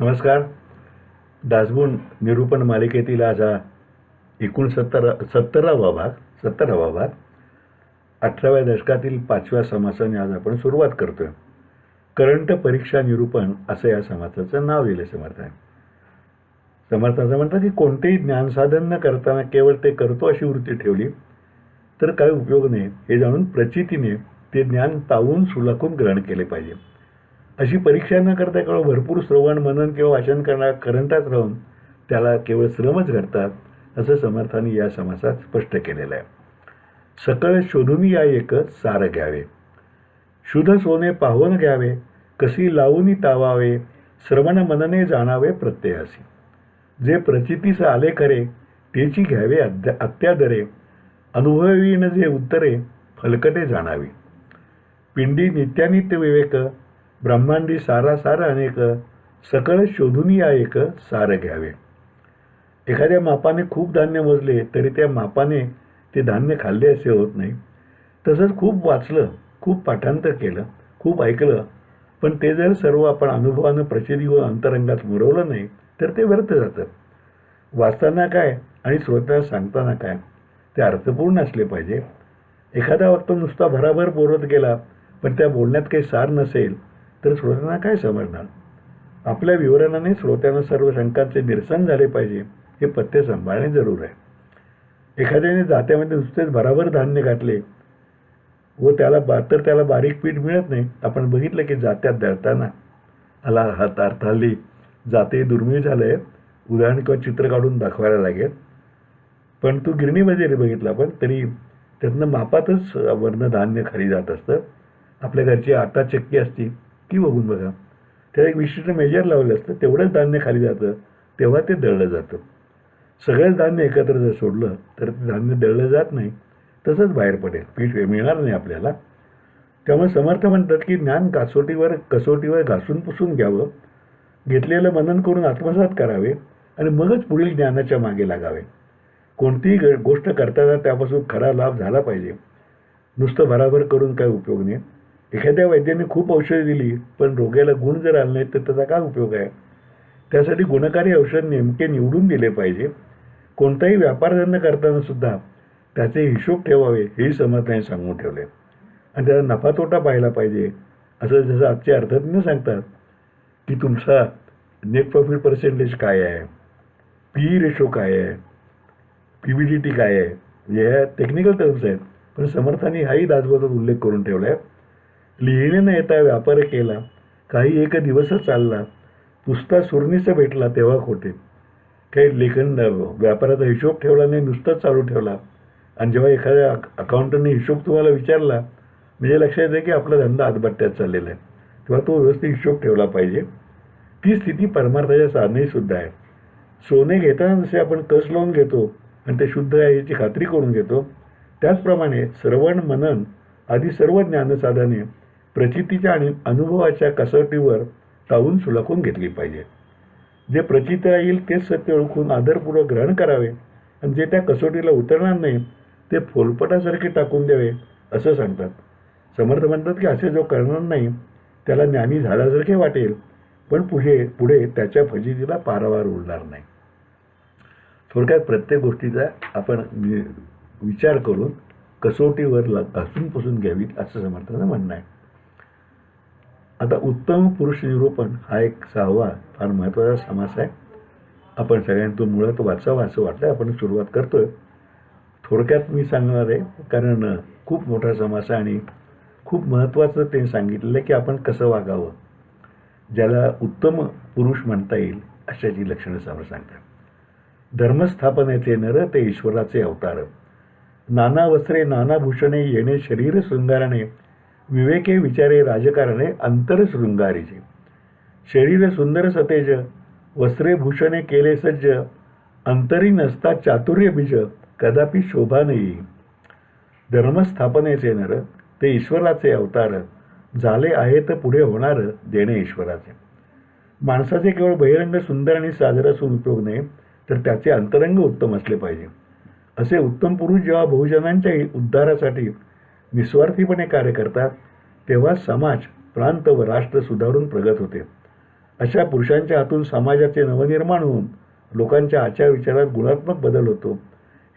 नमस्कार. दासबोध निरूपण मालिकेतील आज हा 17वा भाग 18व्या दशकातील 5व्या समासाने आज आपण सुरुवात करतोय. करंट परीक्षा निरूपण असं या समासाचं नाव दिलं समर्थाने. समर्थाचं म्हणतात की कोणतेही ज्ञानसाधन न करताना केवळ ते करतो अशी वृत्ती ठेवली तर काही उपयोग नाही हे जाणून प्रचितीने ते ज्ञान तावून सुलाखून ग्रहण केले पाहिजे. अशी परीक्षा न करता केवळ भरपूर श्रवण मनन किंवा वाचन करंटाच राहून त्याला केवळ श्रमच घडतात असं समर्थांनी या समासात स्पष्ट केलेलं आहे. सकळ शोधून या एक सार घ्यावे, शुद्ध सोने पाहून घ्यावे, कशी लावून तावावे, श्रवण मनने जाणावे प्रत्ययासी. जे प्रचितीस आले खरे तेची घ्यावे अत्यादरे, अनुभवीन जे उत्तरे फलकटे जाणावी. पिंडी नित्यानित्य विवेक, ब्रह्मांडी सारा सार अनेक, सकळ शोधून या एक सार घ्यावे. एखाद्या मापाने खूप धान्य मोजले तरी त्या मापाने ते धान्य खाल्ले असे होत नाही. तसंच खूप वाचलं, खूप पाठांतर केलं, खूप ऐकलं, पण ते जर सर्व आपण अनुभवानं प्रचितीवर अंतरंगात मुरवलं नाही तर ते व्यर्थ जातं. वाचताना काय आणि श्रोत्याला सांगताना काय ते अर्थपूर्ण असले पाहिजे. एखादा वक्ता नुसता भराभर बोलत गेला पण त्या बोलण्यात काही सार नसेल तर श्रोत्यांना काय समजणार. आपल्या विवरणाने श्रोत्यांना सर्व शंकांचे निरसन झाले पाहिजे हे पथ्य सांभाळणे जरूर आहे. एखाद्याने जात्यामध्ये नुसतेच भराभर धान्य घातले व त्याला बारीक पीठ मिळत नाही. आपण बघितलं की जात्यात दळताना हल्ली जाते दुर्मिळ झालंय. उदाहरण किंवा चित्र काढून दाखवायला लागेल, पण तू गिरणीमध्ये जरी बघितला पण तरी त्यातनं मापातच वरनं धान्य खाली जात असतं. आपल्या घरची आटा चक्की असती ती बघून बघा, त्याला एक विशिष्ट मेजर लावलं असतं, तेवढंच धान्य खाली जातं, तेव्हा ते दळलं जातं. सगळंच धान्य एकत्र जर सोडलं तर ते धान्य दळलं जात नाही, तसंच बाहेर पडेल, पीठ मिळणार नाही आपल्याला. त्यामुळे समर्थ म्हणतात की ज्ञान कसोटीवर घासून पुसून घ्यावं, घेतलेलं मनन करून आत्मसात करावे आणि मगच पुढील ज्ञानाच्या मागे लागावे. कोणतीही गोष्ट करताना त्यापासून खरा लाभ झाला पाहिजे. नुसतं भराभर करून काय उपयोग नाही. एखाद्या वैद्याने खूप औषधं दिली पण रोग्याला गुण जर आले नाहीत तर त्याचा काय उपयोग आहे. त्यासाठी गुणकारी औषध नेमके निवडून दिले पाहिजे. कोणताही व्यापारधंदा करताना सुद्धा त्याचे हिशोब ठेवावे हेही समर्थाने सांगून ठेवले आणि त्याचा नफा तोटा पाहायला पाहिजे. असं जसं आजचे अर्थज्ञ सांगतात की तुमचा नेट प्रॉफिट पर्सेंटेज काय आहे, पी रेशो काय आहे, PBDT काय आहे, ह्या टेक्निकल टर्म्स आहेत. पण समर्थांनी हाही दासबोधात उल्लेख करून ठेवला आहे. लिहिणे न येता व्यापार केला, काही एक दिवसच चालला, पुसता सुरणीचा भेटला तेव्हा खोटे. काही लेखन व्यापाराचा हिशोब ठेवला नाही, नुसताच चालू ठेवला आणि जेव्हा एखाद्या अकाउंटंटने हिशोब तुम्हाला विचारला म्हणजे लक्षात येतं की आपला धंदा आतबट्ट्यात चाललेला आहे, तेव्हा तो व्यवस्थित हिशोब ठेवला पाहिजे. ती स्थिती परमार्थाच्या साधनेही सुद्धा आहे. सोने घेताना जसे आपण कस लावून घेतो आणि ते शुद्ध आहे याची खात्री करून घेतो, त्याचप्रमाणे श्रवण मनन आदी सर्व ज्ञानसाधने प्रचितीच्या आणि अनुभवाच्या कसोटीवर तावून सुलाखून घेतली पाहिजे. जे प्रचित राहील तेच सत्य ओळखून आदरपूर्वक ग्रहण करावे आणि जे त्या कसोटीला उतरणार नाही ते फोलपटासारखे टाकून द्यावे असं सांगतात. समर्थ म्हणतात की असे जो करणार नाही त्याला ज्ञानी झाल्यासारखे वाटेल पण पुढे त्याच्या फजितीला पारावार उरणार नाही. थोडक्यात प्रत्येक गोष्टीचा आपण विचार करून कसोटीवर घासून पुसून घ्यावीत असं समर्थाचं म्हणणं आहे. आता उत्तम पुरुष निरूपण हा एक 6वा फार महत्त्वाचा समास आहे. आपण सगळ्यांतून मुळात वाचावा असं वाटलं, आपण सुरुवात करतोय. थोडक्यात मी सांगणार आहे कारण खूप मोठा समास आहे आणि खूप महत्त्वाचं ते सांगितलेलं आहे की आपण कसं वागावं. ज्याला उत्तम पुरुष म्हणता येईल अशाची लक्षणं समोर सांगतात. धर्मस्थापनेचे नर ते ईश्वराचे अवतार, नाना वस्त्रे नाना भूषणे येणे शरीर शृंगारणे, विवेके विचारे राजकारणे अंतर शृंगारीचे. शरीर सुंदर सतेज, वस्त्रे भूषणे केले सज्ज, अंतरी नसता चातुर्य बीज, कदापि शोभा न येई. धर्मस्थापनेचे नर ते ईश्वराचे अवतार, झाले आहे तर पुढे होणार देणे ईश्वराचे. माणसाचे केवळ बहिरंग सुंदर आणि साजर असून उपयोग नाही तर त्याचे अंतरंग उत्तम असले पाहिजे. असे उत्तम पुरुष जेव्हा बहुजनांच्या उद्धारासाठी निस्वार्थीपणे कार्य करतात तेव्हा समाज, प्रांत व राष्ट्र सुधारून प्रगत होते. अशा पुरुषांच्या हातून समाजाचे नवनिर्माण होऊन लोकांच्या आचार विचारात गुणात्मक बदल होतो.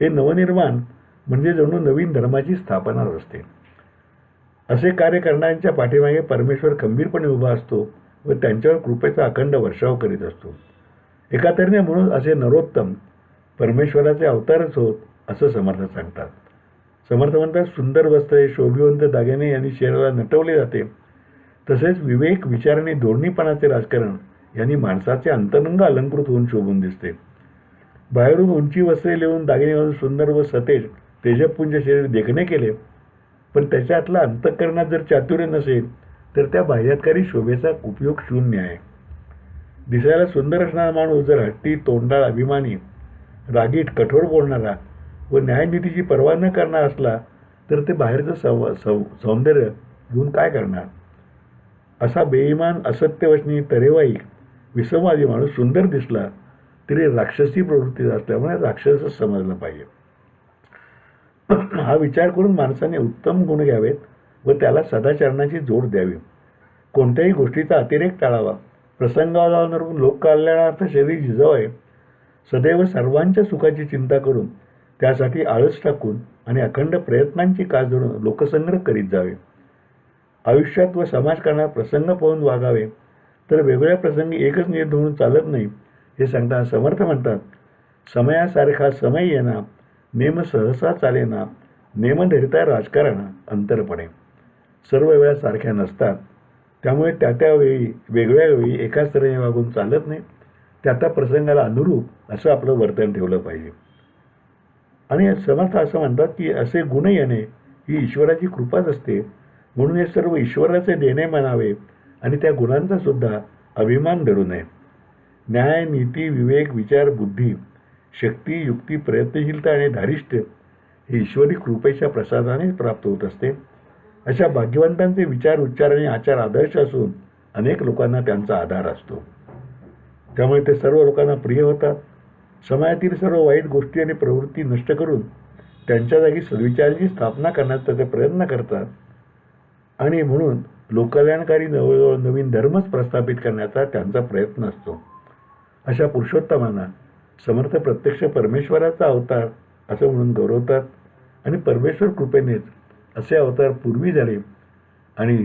हे नवनिर्माण म्हणजे जणू नवीन धर्माची स्थापना असते. असे कार्य करणाऱ्यांच्या पाठीमागे परमेश्वर खंबीरपणे उभा असतो व त्यांच्यावर कृपेचा अखंड वर्षाव करीत असतो. एका तऱ्हेने म्हणून असे नरोत्तम परमेश्वराचे अवतारच होत असं समर्थ सांगतात. समर्थ म्हणतात, सुंदर वस्त्रे, शोभिवंत दागिने यांनी शरीराला नटवले जाते, तसेच विवेक, विचार आणि धोरणीपणाचे राजकारण यांनी माणसाचे अंतरंग अलंकृत होऊन शोभून दिसते. बाहेरून उंची वस्त्रे लिहून दागिने घालून सुंदर व सतेज तेजपुंज शरीर देखणे केले, पण त्याच्यातला अंतःकरणात जर चातुर्य नसेल तर त्या बाह्यातकारी शोभेचा उपयोग शून्य आहे. दिसायला सुंदर असणारा माणूस जर हट्टी, तोंडाळ, अभिमानी, रागीट, कठोर बोलणारा व न्यायनीतीची पर्वा न करणार असला तर ते बाहेरचं सौंदर्य घेऊन काय करणार? असा बेईमान, असत्यवचनी, तरेवाईक, विसंवादी माणूस सुंदर दिसला तरी राक्षसी प्रवृत्तीचा असल्यामुळे राक्षसच समजला पाहिजे. हा विचार करून माणसाने उत्तम गुण घ्यावेत व त्याला सदाचरणाची जोड द्यावी. कोणत्याही गोष्टीचा अतिरेक टाळावा. प्रसंगावर लोककल्याणार्थ शरीर झिजवावे. सदैव सर्वांच्या सुखाची चिंता करून त्यासाठी आळस टाकून आणि अखंड प्रयत्नांची कास धरून लोकसंग्रह करीत जावे. आयुष्यात व समाजकारणात प्रसंग पाहून वागावे, तर वेगवेगळ्या प्रसंगी एकच निर्णय होऊन चालत नाही हे सांगताना समर्थ म्हणतात, समयासारखा समय येना, नेम सहसा चालेना, नेम धरिता राजकारण अंतरपणे. सर्व वेळा सारख्या नसतात, त्यामुळे त्या वेळी वेगवेगळ्या वेळी एकाच तऱ्हेने वागून चालत नाही. त्या प्रसंगाला अनुरूप असं आपलं वर्तन ठेवलं पाहिजे. आणि समर्थ असं म्हणतात की असे गुण येणे ही ईश्वराची कृपाच असते, म्हणून हे सर्व ईश्वराचे देणे मानावे आणि त्या गुणांचा सुद्धा अभिमान धरू नये. न्याय, नीती, विवेक, विचार, बुद्धी, शक्ती, युक्ती, प्रयत्नशीलता आणि धारिष्ट्य हे ईश्वरी कृपेच्या प्रसादानेच प्राप्त होत असते. अशा भाग्यवंतांचे विचार, उच्चार आणि आचार आदर्श असून अनेक लोकांना त्यांचा आधार असतो. त्यामुळे ते सर्व लोकांना प्रिय होतात. समाजातील सर्व वाईट गोष्टी आणि प्रवृत्ती नष्ट करून त्यांच्या जागी सद्विचाराची स्थापना करण्याचा ते प्रयत्न करतात आणि म्हणून लोककल्याणकारी नवीन धर्मच प्रस्थापित करण्याचा त्यांचा प्रयत्न असतो. अशा पुरुषोत्तमांना समर्थ प्रत्यक्ष परमेश्वराचा अवतार असं म्हणून गौरवतात आणि परमेश्वर कृपेनेच असे अवतार पूर्वी झाले आणि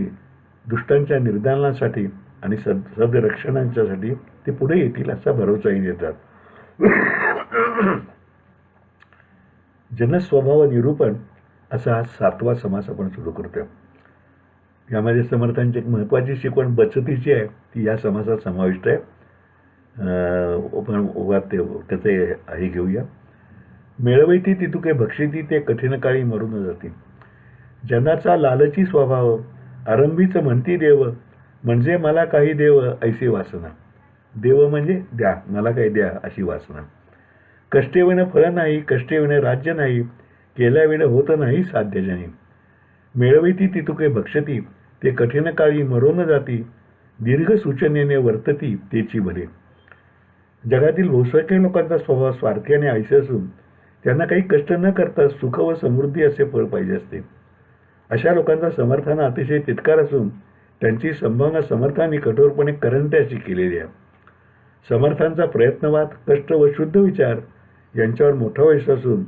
दुष्टांच्या निर्दानासाठी आणि सदरक्षणांच्यासाठी ते पुढे येतील असा भरोसाही देतात. जनस्वभाव निरूपण असा हा 7वा समास आपण सुरू करतोय. यामध्ये समर्थांची एक महत्त्वाची शिकवण बचतीची आहे, ती या समासात समाविष्ट आहे. त्याचे हे घेऊया. मिळवती तितुके भक्षिती, ते कठीण काळी मरून जाती. जनाचा लालची स्वभाव, आरंभीच म्हणती देव, म्हणजे मला काही देव ऐसी वासना. देव म्हणजे द्या, मला काही द्या अशी वासना. कष्टेविणे फळ नाही, कष्टेविणे राज्य नाही, केल्याविणे होत नाही साध्य जनी. मिळविती तितुके भक्षती, ते कठीण काळी मरून जाती. दीर्घ सूचनेने वर्तती तेची भले. जगातील बहुसंख्य लोकांचा स्वभाव स्वार्थी आणि आळशी असून त्यांना काही कष्ट न करता सुख व समृद्धी असे फळ पाहिजे असते. अशा लोकांचा समर्थांना अतिशय तिटकार असून त्यांची संभावना समर्थांनी कठोरपणे करंटे अशी केलेली आहे. समर्थांचा प्रयत्नवाद, कष्ट व शुद्ध विचार यांच्यावर मोठा विश्वास असून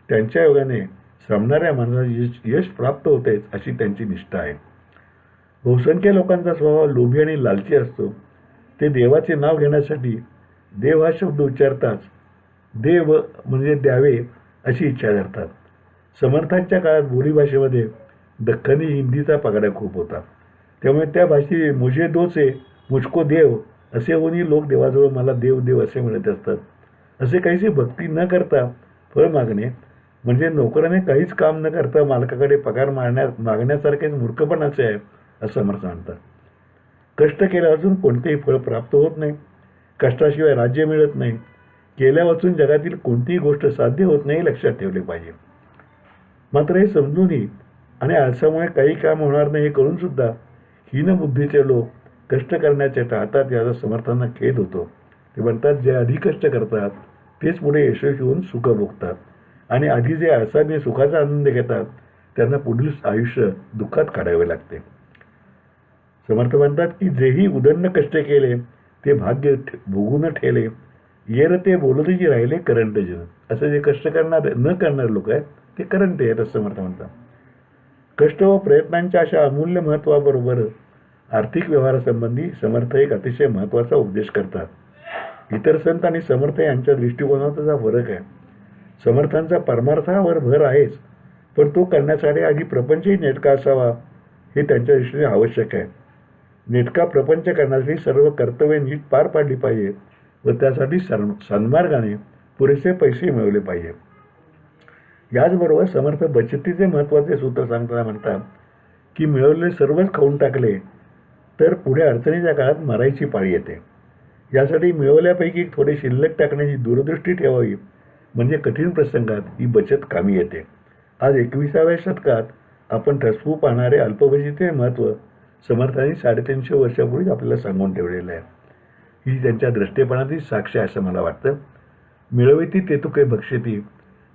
त्यांच्या योगाने श्रमणाऱ्या माणसाला यश प्राप्त होतेच अशी त्यांची निष्ठा आहे. बहुसंख्य लोकांचा स्वभाव लोभी आणि लालची असतो. ते देवाचे नाव घेण्यासाठी देव हा शब्द उच्चारताच देव म्हणजे द्यावे अशी इच्छा धरतात. समर्थांच्या काळात बोलीभाषेमध्ये दख्खनी हिंदीचा पगडा खूप होता. त्यामुळे त्या भाषेत मुझे दो से मुझको देव असे होऊनही लोक देवाजवळ मला देव देव असे म्हणत असतात. असे काहीसे भक्ती न करता फळ मागणे म्हणजे नोकराने काहीच काम न करता मालकाकडे पगार मागण्यासारखेच मूर्खपणाचे आहे असं समर्थ म्हणतात. कष्ट केल्यापासून कोणतेही फळ प्राप्त होत नाही. कष्टाशिवाय राज्य मिळत नाही. केल्यापासून जगातील कोणतीही गोष्ट साध्य होत नाही लक्षात ठेवले पाहिजे. मात्र हे समजूनही आणि आळसामुळे काही काम होणार नाही हे करून सुद्धा हीनबुद्धीचे लोक कष्ट करण्याचे टाळतात याचा समर्थांना खेद होतो. ते म्हणतात, जे आधी कष्ट करतात तेच पुढे यशस्वी होऊन सुख भोगतात आणि आधी जे आळसाने सुखाचा आनंद घेतात त्यांना पुढील आयुष्य दुःखात काढावे लागते. समर्थ म्हणतात की जेही उदंड कष्ट केले ते भाग्य भोगून ठेले, येर ते बोलतही राहिले करंट जन. असं जे कष्ट करणारे न करणारे लोक आहेत ते करंट आहेत असं समर्थ म्हणतात. कष्ट व प्रयत्नांच्या अशा अमूल्य महत्त्वाबरोबर आर्थिक व्यवहारासंबंधी समर्थ एक अतिशय महत्त्वाचा उपदेश करतात. इतर संत आणि समर्थ यांच्या दृष्टिकोनाचा फरक आहे. समर्थांचा परमार्थावर भर आहेच, पण तो करण्यासाठी आधी प्रपंचही नेटका असावा हे त्यांच्या दृष्टीने आवश्यक आहे. नेटका प्रपंच करण्यासाठी सर्व कर्तव्ये नीट पार पाडली पाहिजे व त्यासाठी सन्मार्गाने पुरेसे पैसे मिळवले पाहिजे. याचबरोबर समर्थ बचतीचे महत्त्वाचे सूत्र सांगताना म्हणतात की मिळवलेले सर्वच खाऊन टाकले तर पुढे अडचणीच्या काळात मरायची पाळी येते. यासाठी मिळवल्यापैकी थोडे शिल्लक टाकण्याची दूरदृष्टी ठेवावी, म्हणजे कठीण प्रसंगात ही बचत कामी येते. आज 21व्या शतकात आपण ठसवू पाहणारे अल्पबचतीचे महत्त्व समर्थांनी 350 वर्षापूर्वीच आपल्याला सांगून ठेवलेलं आहे. ही त्यांच्या दृष्टेपणाची साक्ष आहे असं मला वाटतं. मिळविती तेतुके भक्षती,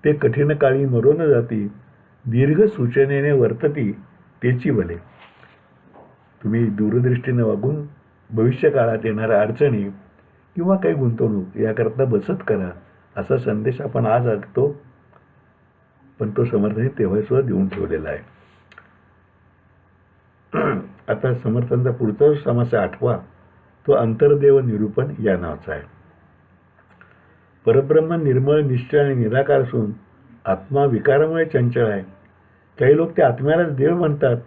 ते कठीण काळी मरोन जाती, दीर्घ सूचनेने वर्तती तेची भले. तुम्ही दूरदृष्टीने वागून भविष्य काळात येणाऱ्या अडचणी किंवा काही गुंतवणूक याकरता बचत करा असा संदेश आपण आज ऐकतो, पण तो समर्थांनी तेव्हा सुद्धा देऊन ठेवलेला आहे. आता समर्थांचा पुढचा समास 8वा, तो अंतर्देव निरूपण या नावाचा आहे. परब्रह्म निर्मळ, निश्चय आणि निराकार असून आत्मा विकारामुळे चंचल आहे. काही लोक त्या आत्म्यालाच देव म्हणतात,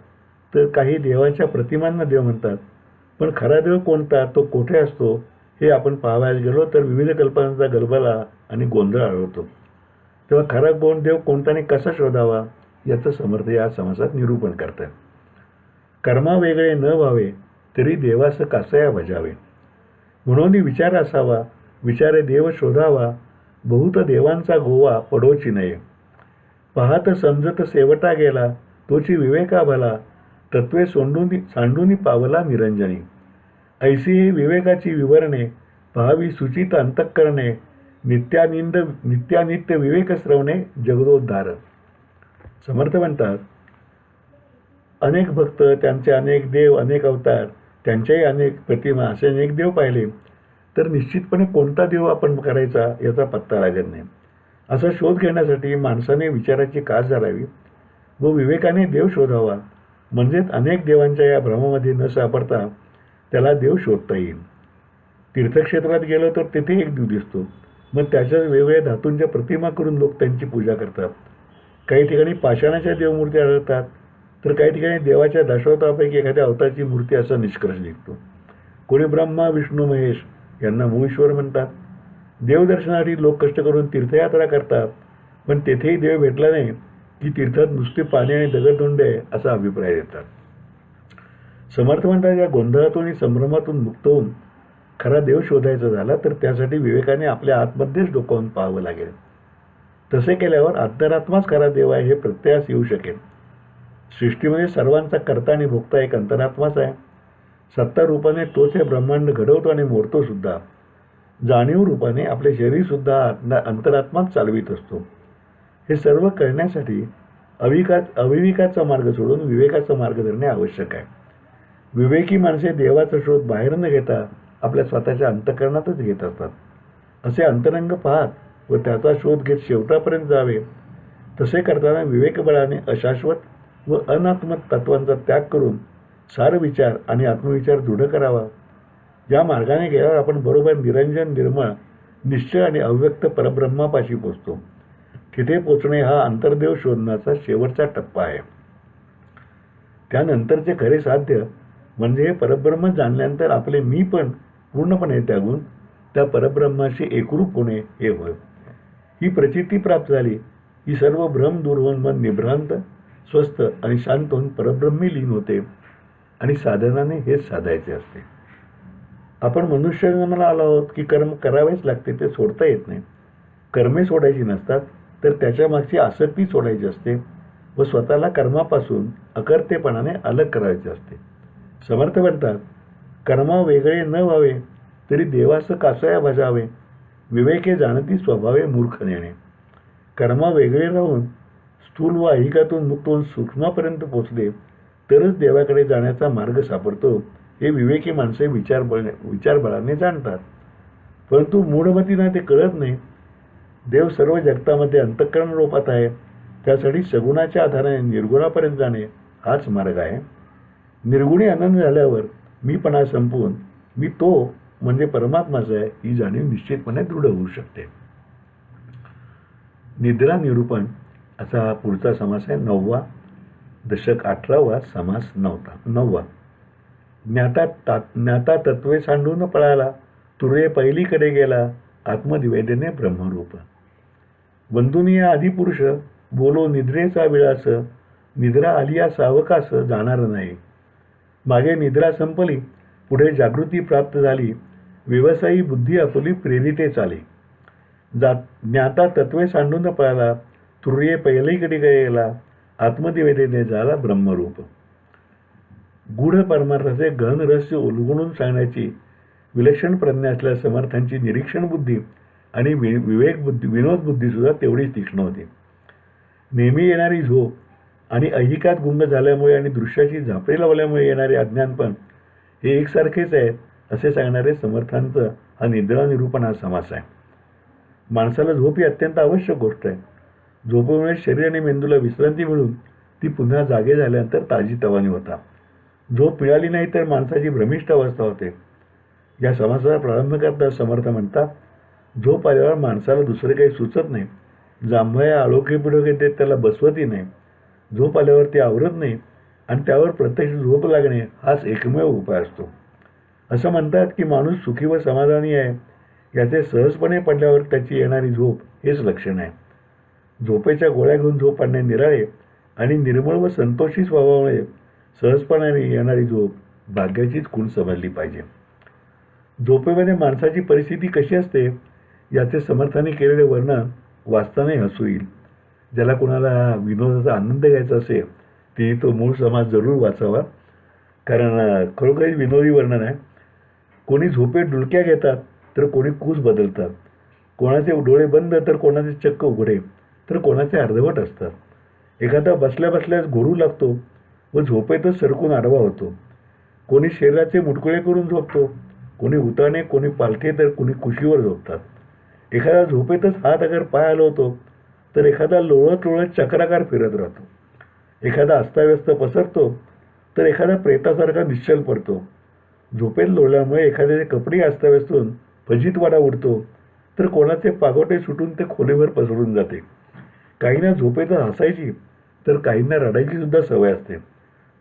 तर काही देवाच्या प्रतिमांना देव म्हणतात. पण खरा देव कोणता, तो कोठे असतो हे आपण पाहावयास गेलो तर विविध कल्पनांचा गलबला आणि गोंधळ आढळतो. तेव्हा खरा कोण देव कोणता आणि कसा शोधावा याचं समर्थ या समासात निरूपण करतात. कर्मा वेगळे न व्हावे तरी देवास कासया भजावे, म्हणून विचार असावा, विचारे देव शोधावा, बहुत देवांचा गोवा पडोची नये. पाहत समजत सेवटा गेला, तोची विवेका भला, तत्वे सांडूनी पावला निरंजनी. ऐसी ही विवेकाची विवरणे, पाहावी सुचित अंतःकरणे, नित्यानित्य विवेक श्रवणे जगदोद्धार. समर्थ म्हणतात, अनेक भक्त, त्यांचे अनेक देव, अनेक अवतार, त्यांच्याही अनेक प्रतिमा, असे अनेक देव पाहिले तर निश्चितपणे कोणता देव आपण करायचा याचा पत्ता लागत नाही. असा शोध घेण्यासाठी माणसाने विचाराची कास धरावी व विवेकाने देव शोधावा, म्हणजेच अनेक देवांच्या या भ्रमामध्ये न सापडता त्याला देव शोधता येईल. तीर्थक्षेत्रात गेलो तर तेथे एक देव दिसतो, मग त्याच्याच वेगवेगळ्या धातूंच्या प्रतिमा करून लोक त्यांची पूजा करतात. काही ठिकाणी पाषाणाच्या देवमूर्ती आढळतात, तर काही ठिकाणी देवाच्या दशावतारापैकी एखाद्या अवताराची मूर्ती असा निष्कर्ष निघतो. कोणी ब्रह्मा, विष्णू, महेश यांना मूळ ईश्वर म्हणतात. देवदर्शनासाठी लोक कष्ट करून तीर्थयात्रा करतात, पण तेथेही देव भेटला नाही की तीर्थात नुसते पाणी आणि दगडधोंडे आहे असा अभिप्राय देतात. समर्थ म्हणतात, या गोंधळातून आणि संभ्रमातून मुक्त होऊन खरा देव शोधायचा झाला तर त्यासाठी विवेकाने आपल्या आतमध्येच डोकावून पाहावं लागेल. तसे केल्यावर अंतरात्माच खरा देव आहे हे प्रत्ययास येऊ शकेल. सृष्टीमध्ये सर्वांचा कर्ता आणि भोगता एक अंतरात्माच आहे. सत्ता रूपाने तोच हे ब्रह्मांड घडवतो आणि मोडतो सुद्धा. जाणीव रूपाने आपले शरीरसुद्धा अंतरात्माच चालवित असतो. हे सर्व करण्यासाठी अविवेकाचा मार्ग सोडून विवेकाचा मार्ग धरणे आवश्यक आहे. विवेकी माणसे देवाचा शोध बाहेर न घेता आपल्या स्वतःच्या अंतःकरणातच घेत असतात. असे अंतरंग पाहत व त्याचा शोध घेत शेवटापर्यंत जावे. तसे करताना विवेकबळाने अशाश्वत व अनात्म तत्वांचा त्याग करून सार विचार आणि आत्मविचार दृढ करावा. या मार्गाने गेल्यावर आपण बरोबर निरंजन, निर्मळ, निश्चय आणि अव्यक्त परब्रह्मापाशी पोचतो. तिथे पोचणे हा अंतर्देव शोधण्याचा शेवटचा टप्पा आहे. त्यानंतरचे खरे साध्य म्हणजे हे परब्रह्म जाणल्यानंतर आपले मी पण पूर्णपणे त्यागून त्या परब्रह्माशी एकरूप होणे हे होय. ही प्रचिती प्राप्त झाली ही सर्व भ्रम दूर होऊन मन निभ्रांत, स्वस्थ आणि शांत होऊन परब्रह्मी लीन होते आणि साधनाने हेच साधायचे असते. आपण मनुष्य जन्माला आलो आहोत की कर्म करावेच लागते, ते सोडता येत नाही. कर्मे सोडायची नसतात, तर त्याच्या मागची आसक्ती सोडायची असते व स्वतःला कर्मापासून अकर्तेपणाने अलग करायचे असते. समर्थ म्हणतात, कर्मा वेगळे न व्हावे तरी देवास कासया भजावे, विवेके जाणती स्वभावे मूर्ख नेणे. कर्मा वेगळे राहून स्थूल व ऐहिकातून मुक्त होऊन सूक्ष्मापर्यंत पोचले तरच देवाकडे जाण्याचा मार्ग सापडतो हे विवेकी माणसे विचारबळाने जाणतात. परंतु मूढमतींना ते कळत नाही. देव सर्व जगतामध्ये अंतःकरण रूपात आहे. त्यासाठी सगुणाच्या आधाराने निर्गुणापर्यंत जाणे हाच मार्ग आहे. निर्गुणी आनंद झाल्यावर मीपणा संपवून मी तो म्हणजे परमात्माचा आहे ही जाणीव निश्चितपणे दृढ होऊ शकते. निद्रा निरूपण असा हा पुढचा समास आहे. 9वा दशक 18वा समास 9वा. ज्ञाता तत्वे सांडून पळाला, तुरे पहिलीकडे गेला, आत्मनिवेदने ब्रह्मरूप. वंदुनिया आदिपुरुष बोलो निद्रेचा विळास, निद्रा आलिया सावकास जाणार नाही. मागे निद्रा संपली, पुढे जागृती प्राप्त झाली, व्यवसायी बुद्धी आपली प्रेरिते चाली. ज्ञाता तत्वे सांडून पळाला, तुर्ये पहिलीकडे गेला, आत्मनिवेदने झाला ब्रह्मरूप. गूढ परमार्थाचे गहन रहस्य उलगडून सांगण्याची विलक्षण प्रज्ञा असलेल्या समर्थांची निरीक्षण बुद्धी आणि विनोद बुद्धी सुद्धा तेवढीच तीक्ष्ण होती. नेहमी येणारी झोप आणि ऐहिकात गुंग झाल्यामुळे आणि दृश्याची झापडी लावल्यामुळे येणारे अज्ञानपण हे एकसारखेच आहे असे सांगणारे समर्थांचा हा निद्रा निरूपण हा समास आहे. माणसाला झोप ही अत्यंत आवश्यक गोष्ट आहे. झोपेमुळे शरीर आणि मेंदूला विश्रांती मिळून ती पुन्हा जागे झाल्यानंतर ताजीतवानी होता. झोप मिळाली नाही तर माणसाची भ्रमिष्ठ अवस्था होते. या समासाचा प्रारंभ करता समर्थ म्हणतात, झोप आल्यावर माणसाला दुसरे काही सुचत नाही. जांभया आळोखे पिढोके देत त्याला बसवतही नाही. झोप आल्यावर ते आवरत नाही आणि त्यावर प्रत्यक्ष झोप लागणे हाच एकमेव उपाय असतो. असं म्हणतात की माणूस सुखी व समाधानी आहे याचे सहजपणे पडल्यावर त्याची येणारी झोप हेच लक्षण आहे. झोपेच्या गोळ्या घेऊन झोप आणणे निराळे आणि निर्मळ व संतोषी स्वभावामुळे सहजपणाने येणारी झोप भाग्याचीच खूण समजली पाहिजे. झोपेमध्ये माणसाची परिस्थिती कशी असते याचे समर्थाने केलेले वर्णन वाचतानाही हसू येईल. ज्याला कोणाला विनोदाचा आनंद घ्यायचा असेल ते तो मूळ समास जरूर वाचावा, कारण खरोखरच विनोदी वर्णन आहे. कोणी झोपेत डुलक्या घेतात तर कोणी कूस बदलतात. कोणाचे डोळे बंद तर कोणाचे चक्क उघडे तर कोणाचे अर्धवट असतात. एखादा बसल्या बसल्याच घोरू लागतो व झोपेतच सरकून आडवा होतो. कोणी शरीराचे मुटकुळे करून झोपतो, कोणी उताने, कोणी पालथे तर कोणी कुशीवर झोपतात. एखादा झोपेतच हात अगर पाय हलवतो तर एखादा लोळत लोळत चक्राकार फिरत राहतो. एखादा अस्ताव्यस्त पसरतो तर एखादा प्रेतासारखा निश्चल पडतो. झोपेत लोळल्यामुळे एखाद्याचे कपडे अस्ताव्यस्त होऊन फजितवाडा उडतो तर कोणाचे पागोटे सुटून ते खोलीभर पसरून जाते. काहींना झोपेतच हसायची तर काहींना रडायची सुद्धा सवय असते.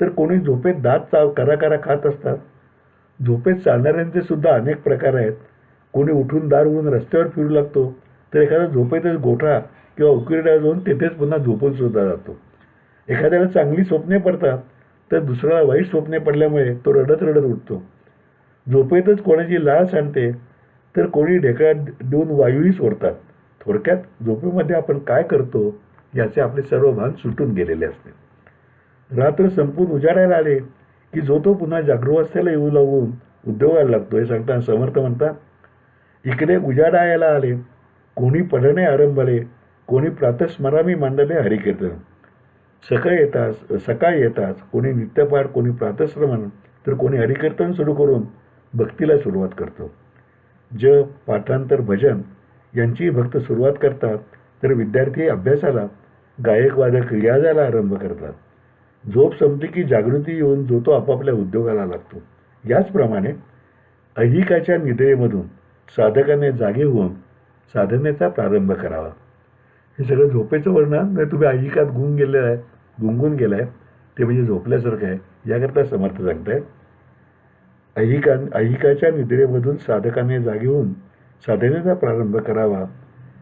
तर कोणी झोपेत दात करा खात असतात. झोपेत चालणाऱ्यांचे सुद्धा अनेक प्रकार आहेत. कोणी उठून दार उघडून रस्त्यावर फिरू लागतो तर एखादा झोपेतच गोठा किंवा उकिरड्यावर जाऊन तेथेच पुन्हा झोपून सुद्धा जातो. एखाद्याला चांगली स्वप्ने पडतात तर दुसऱ्याला वाईट स्वप्ने पडल्यामुळे तो रडत रडत उठतो. झोपेतच कोणाची लाळ सांडते तर कोणी ढेकळात देऊन वायूही सोडतात. थोडक्यात झोपेमध्ये आपण काय करतो याचे आपले सर्व भान सुटून गेलेले असते. रात्र संपून उजाडायला आले की जो तो पुन्हा जागृवस्थेला येऊ लागून उद्योगाला लागतो. हे सांगताना समर्थ म्हणतात, इकडे उजाडायला आले, कोणी पढणे आरंभले, कोणी प्रातस्मरामी मांडले हरिकीर्तन. सकाळी येताच कोणी नित्यपाठ, कोणी प्रातस्मरण तर कोणी हरिकीर्तन सुरू करून भक्तीला सुरुवात करतो. जप, पाठांतर, भजन यांची भक्त सुरुवात करतात तर विद्यार्थी अभ्यासाला, गायक वादक रियाजाला आरंभ करतात. झोप संपली की जागृती येऊन जो तो आपापल्या उद्योगाला लागतो. याचप्रमाणे ऐहिकाच्या निद्रेमधून साधकाने जागे होऊन साधनेचा प्रारंभ करावा. हे सगळं झोपेचं वर्णन नाही, तुम्ही ऐहिकात गुंगून गेलाय ते म्हणजे झोपल्यासारखं आहे. याकरता समर्थ सांगताय, ऐहिकाच्या निद्रेमधून साधकाने जागे होऊन साधनेचा प्रारंभ करावा.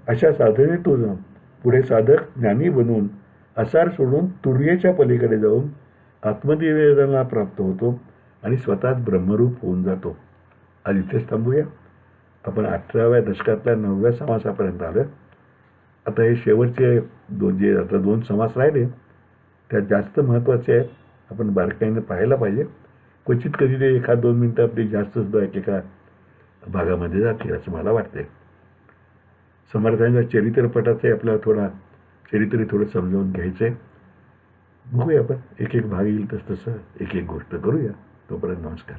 अशा साधनेतून पुढे साधक ज्ञानी बनून आसार सोडून तुर्येच्या पलीकडे जाऊन आत्मनिवेदनाला प्राप्त होतो आणि स्वतःच ब्रह्मरूप होऊन जातो. आज इथेच थांबूया. आपण 18व्या दशकातल्या 9व्या समासापर्यंत आलो. आता हे शेवटचे आता दोन समास राहिले त्यात जास्त महत्त्वाचे आहेत. आपण बारकाईने पाहायला पाहिजे. क्वचित कधी ते 1-2 मिनटं आपली जास्त सुद्धा एकेका भागामध्ये जातील असं मला वाटते. समर्थांच्या चरित्रपटाचे आपल्याला चरित्र थोडं समजावून घ्यायचं आहे. बघूया आपण एक भाग येईल तसं एक गोष्ट करूया. तोपर्यंत नमस्कार.